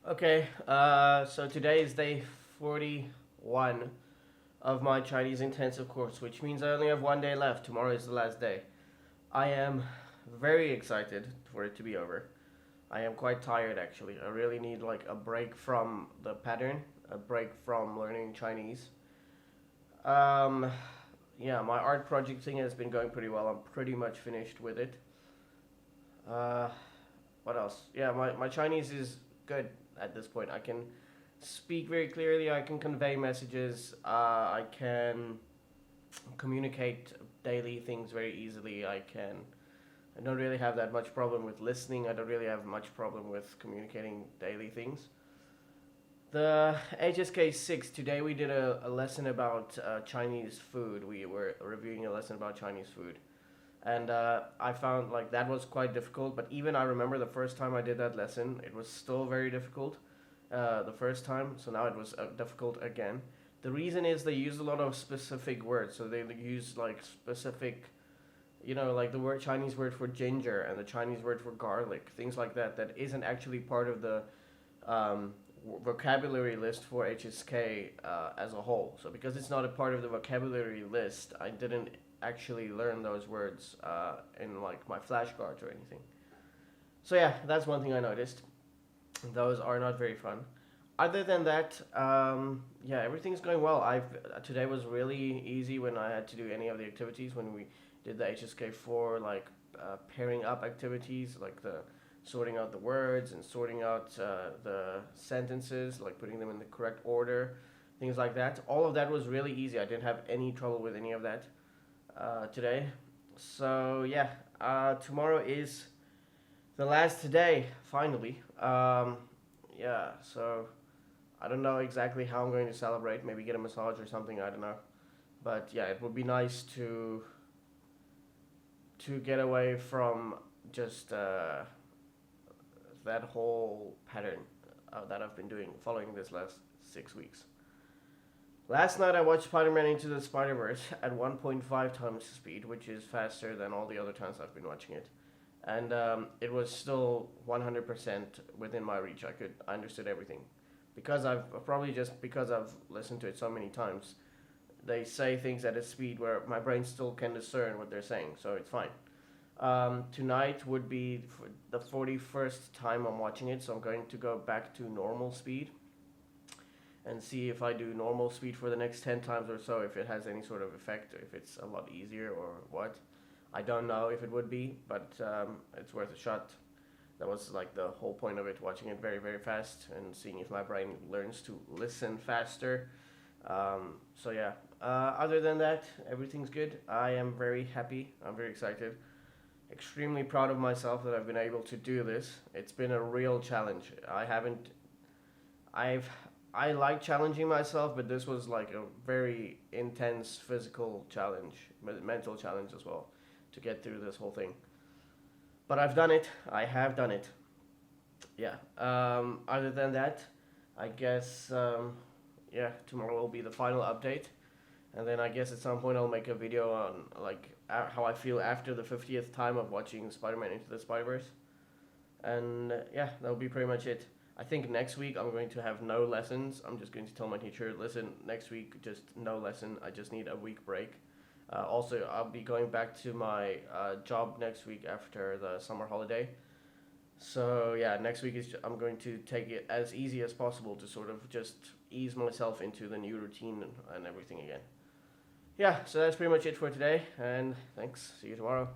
Okay, so today is day 41 of my Chinese intensive course, which means I only have one day left. Tomorrow is the last day. I am very excited for it to be over. I am quite tired actually. I really need like a break from the pattern, a break from learning Chinese. Um, yeah, my art project thing has been going pretty well. I'm pretty much finished with it. Uh, what else? Yeah, my Chinese is good at this point. I can speak very clearly. I can convey messages. I can communicate daily things very easily. I can. I don't really have that much problem with listening. I don't really have much problem with communicating daily things. The HSK 6, today we did a lesson about Chinese food. We were reviewing a lesson about Chinese food. And I found like that was quite difficult. But even I remember the first time I did that lesson, it was still very difficult. The first time, so now it was difficult again. The reason is they use a lot of specific words. So they use like specific, like the word Chinese word for ginger and the Chinese word for garlic, things like that. That isn't actually part of the um, vocabulary list for HSK as a whole. So because it's not a part of the vocabulary list, I didn't actually learn those words in like my flashcards or anything. So yeah, that's one thing I noticed. Those are not very fun. Other than that, yeah, everything's going well. I've Today was really easy when I had to do any of the activities when we did the HSK 4 like pairing up activities like the sorting out the words and sorting out the sentences, like putting them in the correct order, things like that. All of that was really easy. I didn't have any trouble with any of that today. So yeah, tomorrow is the last day finally. Yeah, so I don't know exactly how I'm going to celebrate. Maybe get a massage or something. I don't know. But yeah, it would be nice to get away from just that whole pattern that I've been doing following this last 6 weeks. Last night I watched Spider-Man Into the Spider-Verse at 1.5 times speed, which is faster than all the other times I've been watching it, and it was still 100% within my reach. I understood everything because I've listened to it so many times. They say things at a speed where my brain still can discern what they're saying, so it's fine. Tonight would be the 41st time I'm watching it, so I'm going to go back to normal speed and see if I do normal speed for the next 10 times or so, if it has any sort of effect, or if it's a lot easier or what. I don't know if it would be, but it's worth a shot. That was like the whole point of it, watching it very, very fast and seeing if my brain learns to listen faster. So yeah, other than that, everything's good. I am very happy. I'm very excited. Extremely proud of myself that I've been able to do this. It's been a real challenge. I've, I like challenging myself, but this was like a very intense physical challenge, mental challenge as well, to get through this whole thing. But I've done it. I have done it. Yeah. Other than that, I guess yeah, tomorrow will be the final update, and then I guess at some point I'll make a video on like how I feel after the 50th time of watching Spider-Man Into the Spider-Verse, and yeah, that'll be pretty much it. I think next week I'm going to have no lessons. I'm just going to tell my teacher, listen, next week just no lesson. I just need a week break. Also, I'll be going back to my job next week after the summer holiday. So yeah, next week I'm going to take it as easy as possible to sort of just ease myself into the new routine and everything again. Yeah, so that's pretty much it for today, and thanks. See you tomorrow.